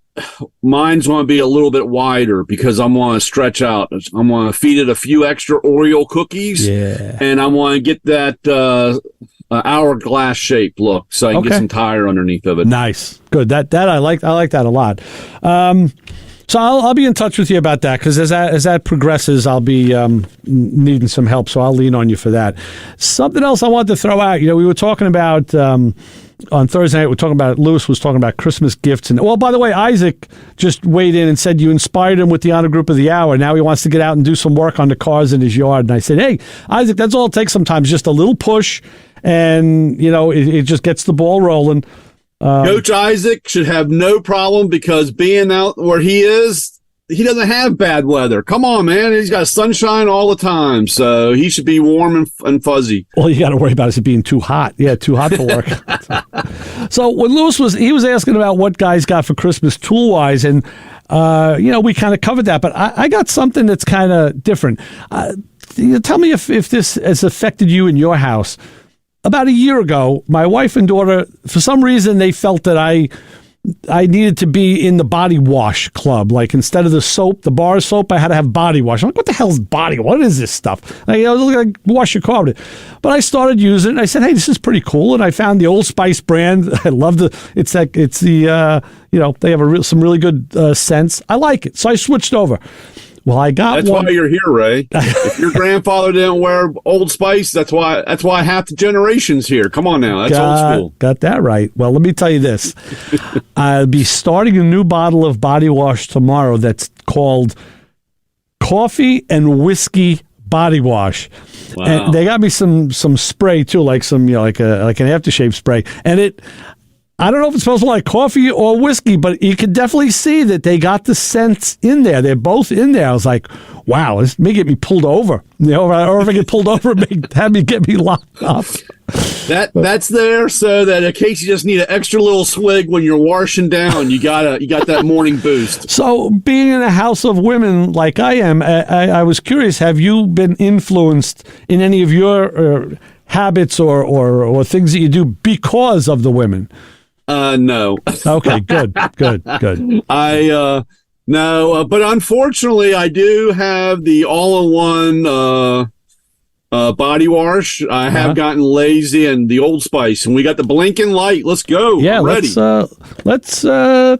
mine's going to be a little bit wider, because I'm going to stretch out. I'm going to feed it a few extra Oreo cookies, and I want to get that hourglass shape look, so I can get some tire underneath of it. Nice, good. That I like that a lot. So I'll be in touch with you about that, because as that progresses, I'll be needing some help. So I'll lean on you for that. Something else I wanted to throw out. We were talking about on Thursday night. Lewis was talking about Christmas gifts, and by the way, Isaac just weighed in and said you inspired him with the Honor Group of the Hour. Now he wants to get out and do some work on the cars in his yard. And I said, hey, Isaac, that's all it takes sometimes, just a little push, and it just gets the ball rolling. Coach Isaac should have no problem, because being out where he is, he doesn't have bad weather. Come on, man. He's got sunshine all the time, so he should be warm and fuzzy. All you got to worry about is it being too hot. Yeah, too hot for work. So when Lewis was asking about what guys got for Christmas tool-wise, and, we kind of covered that, but I got something that's kind of different. Tell me if this has affected you in your house. About a year ago, my wife and daughter, for some reason, they felt that I needed to be in the body wash club. Like, instead of the soap, the bar soap, I had to have body wash. I'm like, what the hell is body? What is this stuff? Like, wash your car with it. But I started using it, and I said, hey, this is pretty cool. And I found the Old Spice brand. I love they have some really good scents. I like it. So I switched over. Well, I got that's one. Why you're here, Ray. If your grandfather didn't wear Old Spice, that's why half the generation's here. Come on now, that's old school. Got that right. Well, let me tell you this. I'll be starting a new bottle of body wash tomorrow that's called Coffee and Whiskey Body Wash. Wow. And they got me some spray too, like some like an aftershave spray, and I don't know if it smells like coffee or whiskey, but you can definitely see that they got the scents in there. They're both in there. I was like, wow, this may get me pulled over. Or if I get pulled over, it may get me locked up. That's there so that in case you just need an extra little swig when you're washing down, you got that morning boost. So being in a house of women like I am, I was curious, have you been influenced in any of your habits or things that you do because of the women? No. Okay, good. No, but unfortunately, I do have the all-in-one body wash. I have gotten lazy, and the Old Spice, and we got the blinking light. Let's go. Yeah, ready. Let's go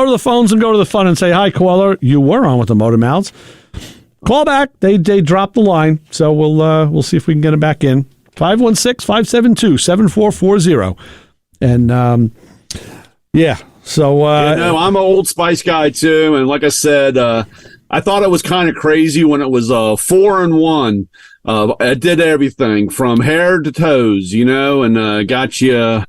to the phones and go to the fun and say hi, caller. You were on with the Motor Mouths. Call back. They dropped the line, so we'll see if we can get them back in. 516-572-7440. And so I'm an Old Spice guy too, and like I said, I thought it was kind of crazy when it was 4-in-1. It did everything from hair to toes, and got you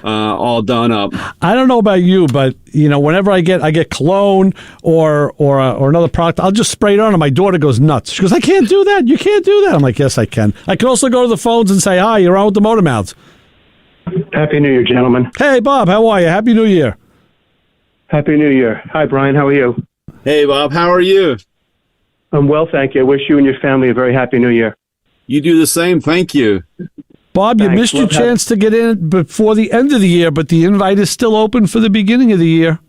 all done up. I don't know about you, but whenever I get cologne or another product, I'll just spray it on, and my daughter goes nuts. She goes, "I can't do that. You can't do that." I'm like, "Yes, I can." I can also go to the phones and say, "Hi, you're on with the Motor Mouths." Happy New Year, gentlemen. Hey, Bob, how are you? Happy New Year. Happy New Year. Hi, Brian. How are you? Hey, Bob. How are you? I'm well, thank you. I wish you and your family a very happy New Year. You do the same. Thank you. Bob, you missed your chance to get in before the end of the year, but the invite is still open for the beginning of the year.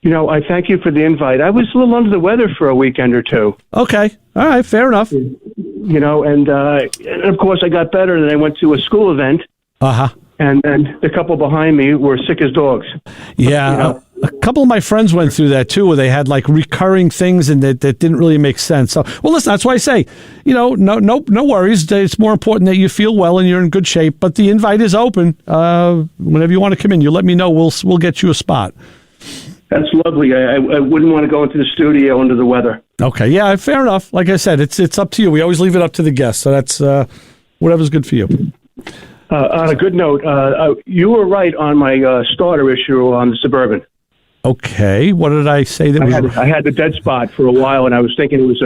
I thank you for the invite. I was a little under the weather for a weekend or two. Okay. All right. Fair enough. And of course I got better, and I went to a school event. Uh-huh. And the couple behind me were sick as dogs. Yeah. A couple of my friends went through that too, where they had like recurring things and that didn't really make sense. So, well, listen, that's why I say, no worries. It's more important that you feel well and you're in good shape. But the invite is open. Whenever you want to come in, you let me know. We'll get you a spot. That's lovely. I wouldn't want to go into the studio under the weather. Okay. Yeah. Fair enough. Like I said, it's up to you. We always leave it up to the guests. So that's whatever's good for you. On a good note, you were right on my starter issue on the Suburban. Okay, what did I say? I had the dead spot for a while, and I was thinking it was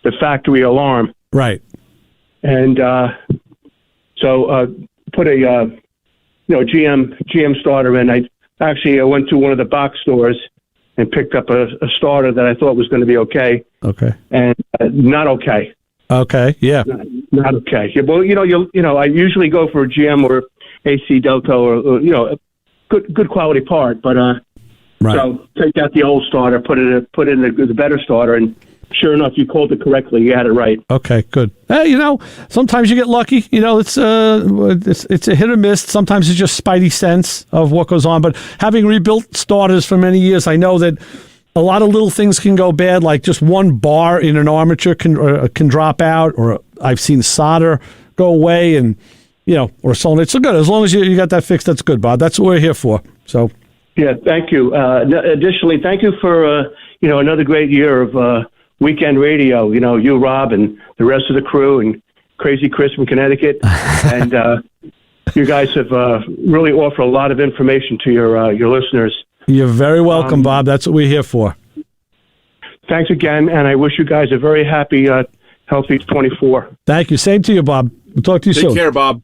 the factory alarm. Right. And so put a GM starter in. I went to one of the box stores and picked up a starter that I thought was going to be okay. Okay. And not okay. Okay. Yeah. Not okay. Yeah, well, I usually go for a GM or AC Delco or good quality part, but right. So take out the old starter, put in the better starter, and sure enough, you called it correctly. You had it right. Okay, good. Hey, sometimes you get lucky. It's a hit or miss. Sometimes it's just spidey sense of what goes on. But having rebuilt starters for many years, I know that a lot of little things can go bad, like just one bar in an armature can drop out, or I've seen solder go away, and or so on. It's so good as long as you got that fixed. That's good, Bob. That's what we're here for. So. Yeah, thank you. Additionally, thank you for another great year of weekend radio. You, Rob, and the rest of the crew, and Crazy Chris from Connecticut, and you guys have really offered a lot of information to your listeners. You're very welcome, Bob. That's what we're here for. Thanks again, and I wish you guys a very happy, healthy 24. Thank you. Same to you, Bob. We'll talk to you soon. Take care, Bob.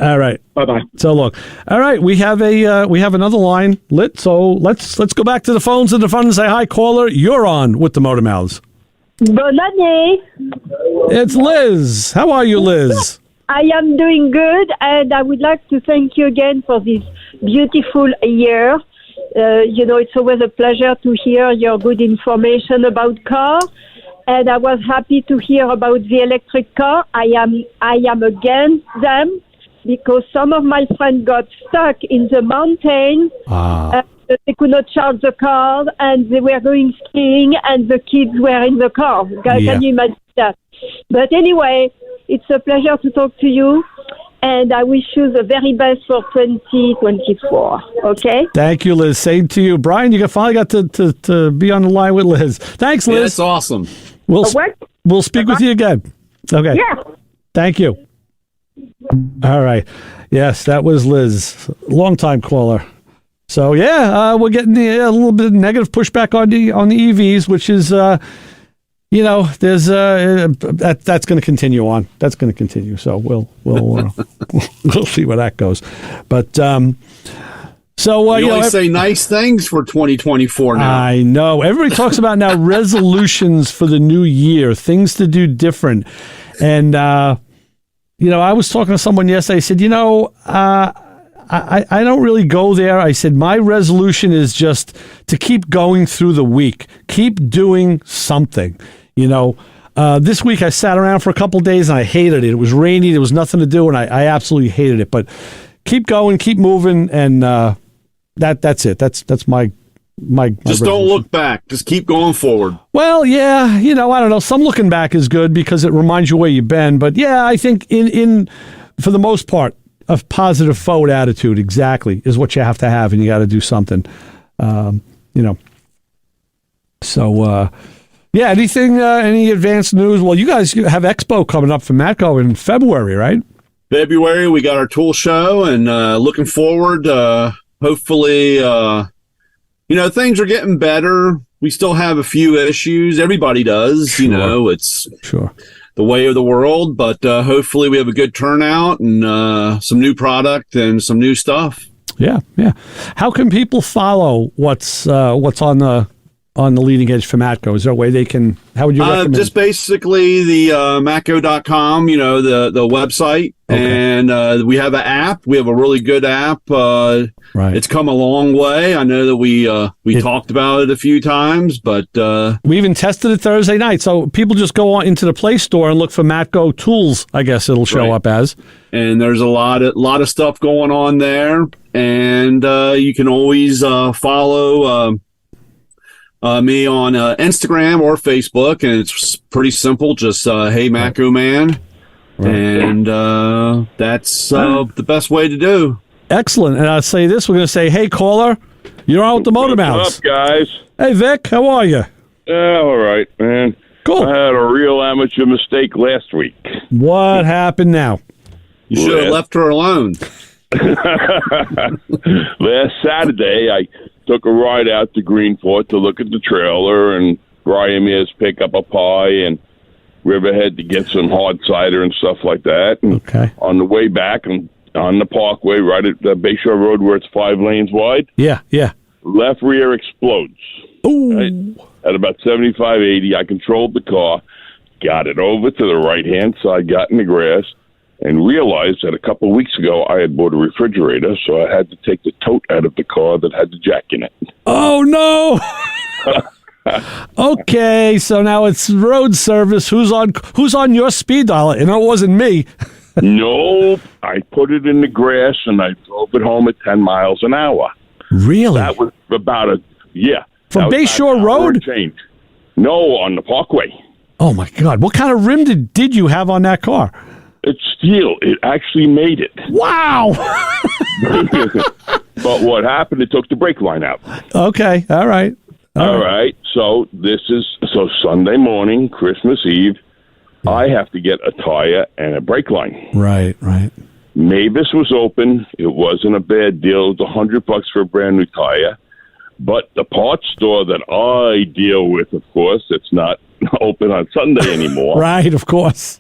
All right. Bye-bye. So look. All right, we have another line lit. So let's go back to the phones and the fun and say hi, caller. You're on with the Motor Mouths. Bonne. It's Liz. How are you, Liz? I am doing good, and I would like to thank you again for this beautiful year. It's always a pleasure to hear your good information about cars. And I was happy to hear about the electric car. I am against them, because some of my friends got stuck in the mountain. They could not charge the car, and they were going skiing, and the kids were in the car. Can you imagine that? But anyway, it's a pleasure to talk to you, and I wish you the very best for 2024. Okay? Thank you, Liz. Same to you. Brian, you finally got to be on the line with Liz. Thanks, Liz. Yeah, that's awesome. We'll speak with you again. Okay. Yeah. Thank you. All right. Yes, that was Liz, longtime caller. So we're getting a little bit of negative pushback on the EVs, which is there's that's going to continue on. That's going to continue. So we'll see where that goes. But so you always say nice things for 2024 now. I know. Everybody talks about now resolutions for the new year, things to do different. And I was talking to someone yesterday. I said, I don't really go there. I said my resolution is just to keep going through the week, keep doing something. This week I sat around for a couple of days and I hated it. It was rainy. There was nothing to do, and I absolutely hated it. But keep going, keep moving, and that's it. That's my just don't look back. Just keep going forward. Well, yeah, I don't know. Some looking back is good because it reminds you where you've been. But yeah, I think in for the most part, a positive forward attitude exactly is what you have to have, and you got to do something. So yeah. Anything? Any advanced news? Well, you guys have Expo coming up for Matco in February, right? February, we got our tool show, and looking forward. Hopefully. Things are getting better. We still have a few issues. Everybody does. Sure. It's the way of the world. But hopefully we have a good turnout and some new product and some new stuff. Yeah. How can people follow what's on the leading edge for Matco? Is there a way they can? How would you recommend? Just basically the Matco.com, the website. Okay. And we have an app. We have a really good app. Right. It's come a long way. I know that we talked about it a few times, but we even tested it Thursday night. So people just go on into the Play Store and look for Matco Tools. I guess it'll show up as. And there's a lot of stuff going on there, and you can always follow me on Instagram or Facebook, and it's pretty simple. Just hey MatcoMan, and that's the best way to do. Excellent. And I'll say this: we're going to say, hey caller, you're on with the Motor Mouths. What's up, guys? Hey Vic, how are you? All right, man. Cool. I had a real amateur mistake last week. What happened now? You should have left her alone. Last Saturday, I took a ride out to Greenport to look at the trailer, and Brian made us pick up a pie and Riverhead to get some hard cider and stuff like that. And on the way back, and on the Parkway, right at the Bayshore Road where it's 5 lanes wide. Yeah. Left rear explodes. Ooh. Right? At about 75, 80, I controlled the car, got it over to the right-hand side, got in the grass, and realized that a couple of weeks ago I had bought a refrigerator, so I had to take the tote out of the car that had the jack in it. Oh, no! Okay, so now it's road service. Who's on your speed dial? And it wasn't me. No, I put it in the grass, and I drove it home at 10 miles an hour. Really? That was about From Bayshore Road? Change. No, on the Parkway. Oh, my God. What kind of rim did you have on that car? It's steel. It actually made it. Wow! But what happened, it took the brake line out. Okay, all right. All right. So Sunday morning, Christmas Eve, I have to get a tire and a brake line. Right. Mavis was open. It wasn't a bad deal. It was $100 for a brand new tire. But the parts store that I deal with, of course, it's not open on Sunday anymore. Right, of course.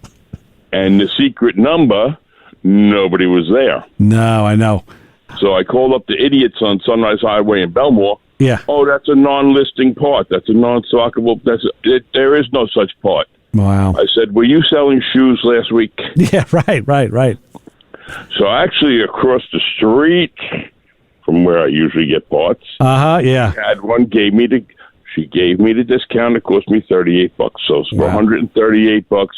And the secret number, nobody was there. No, I know. So I called up the idiots on Sunrise Highway in Belmore. Yeah. Oh, that's a non-listing part. That's a non-stockable. There is no such part. Wow. I said, were you selling shoes last week? Yeah, right. So actually across the street from where I usually get parts. Yeah. Had one, she gave me the discount. It cost me $38. So for $138,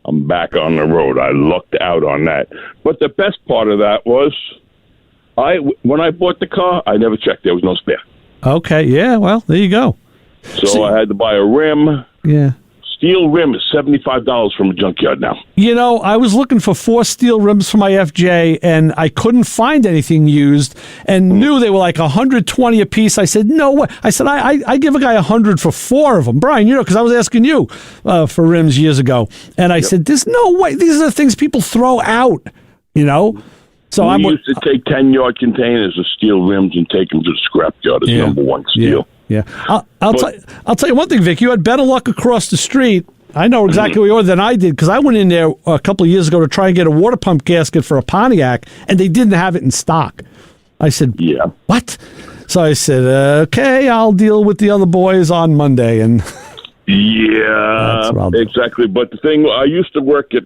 I'm back on the road. I lucked out on that. But the best part of that was when I bought the car, I never checked. There was no spare. Okay, yeah, well, there you go. So I had to buy a rim. Yeah. Steel rim is $75 from a junkyard now. I was looking for 4 steel rims for my FJ, and I couldn't find anything used, and knew they were like $120 a piece. I said, no way. I said, I give a guy $100 for 4 of them. Brian, because I was asking you for rims years ago, and I said, there's no way. These are the things people throw out, So we used to take 10-yard containers of steel rims and take them to the scrapyard as number one steel. Yeah. I'll tell you one thing, Vic. You had better luck across the street. I know exactly where you are than I did, because I went in there a couple of years ago to try and get a water pump gasket for a Pontiac, and they didn't have it in stock. I said, yeah. What? So I said, okay, I'll deal with the other boys on Monday. And yeah, exactly. But the thing, I used to work at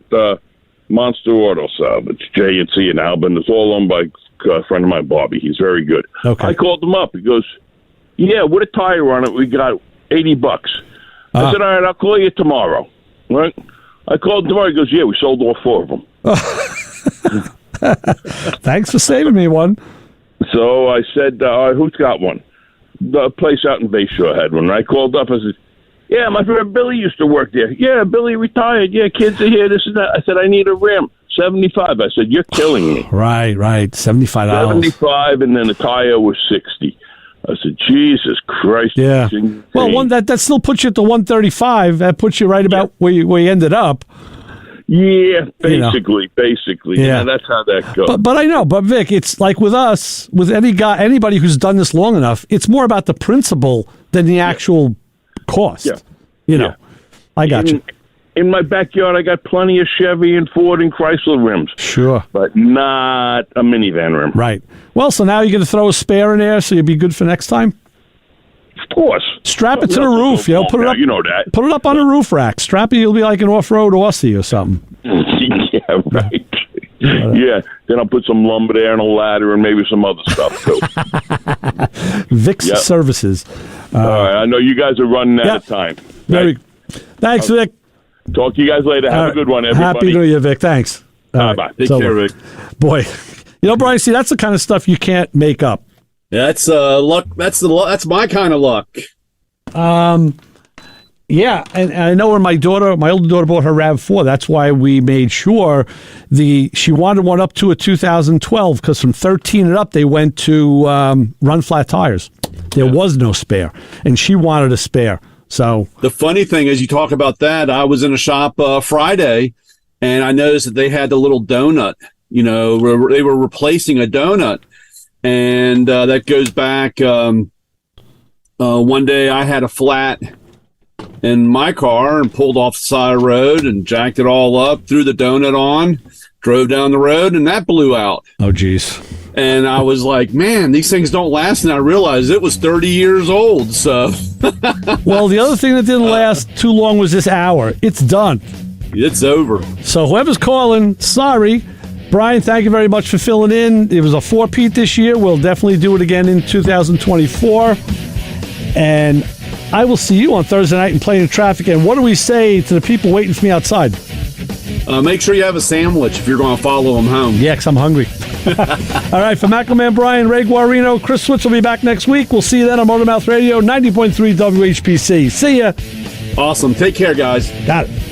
Monster Auto Salvage, J&C in Albin. It's all owned by a friend of mine, Bobby. He's very good. Okay. I called him up. He goes, yeah, with a tire on it, we got $80. I said, all right, I'll call you tomorrow. Right? I called him tomorrow. He goes, yeah, we sold all 4 of them. Thanks for saving me one. So I said, who's got one? The place out in Bayshore had one. I called up. I said, yeah, my friend Billy used to work there. Yeah, Billy retired. Yeah, kids are here, this and that. I said, I need a rim. $75. I said, you're killing me. Right. $75. $75, and then the tire was $60. I said, Jesus Christ. Yeah. Well, that still puts you at the $135. That puts you right about where you ended up. Yeah, basically. Yeah, that's how that goes. But I know. But Vic, it's like with us, with anybody who's done this long enough, it's more about the principle than the actual cost. Yeah. I got you. In my backyard, I got plenty of Chevy and Ford and Chrysler rims. Sure. But not a minivan rim. Right. Well, so now you're going to throw a spare in there so you'll be good for next time? Of course. Strap it to the roof. Put it up. You know that. Put it up on a roof rack. Strap it. You'll be like an off-road Aussie or something. Yeah, right. Yeah. Then I'll put some lumber there and a ladder and maybe some other stuff, too. Vic's Services. All right. I know you guys are running out of time. Thanks, Vic. Talk to you guys later. Have a good one, everybody. Happy New Year, Vic. Thanks. Bye-bye. Take care, Vic. Boy, Brian, see, that's the kind of stuff you can't make up. That's luck. That's my kind of luck. Yeah, and I know when my older daughter bought her RAV4, that's why we made sure she wanted one up to a 2012, because from 13 and up, they went to run flat tires. There was no spare, and she wanted a spare. So the funny thing is, you talk about that. I was in a shop Friday, and I noticed that they had the little donut. They were replacing a donut, and that goes back. One day, I had a flat in my car and pulled off the side of the road and jacked it all up, threw the donut on, drove down the road, and that blew out. Oh, geez. And I was like, man, these things don't last. And I realized it was 30 years old. So, well, the other thing that didn't last too long was this hour. It's done. It's over. So whoever's calling, sorry. Brian, thank you very much for filling in. It was a 4-peat this year. We'll definitely do it again in 2024. And I will see you on Thursday night in Plain Traffic. And what do we say to the people waiting for me outside? Make sure you have a sandwich if you're going to follow them home. Yeah, because I'm hungry. All right, for MatcoMan Brian, Ray Guarino, Chris Switz will be back next week. We'll see you then on Motormouth Radio, 90.3 WHPC. See ya. Awesome. Take care, guys. Got it.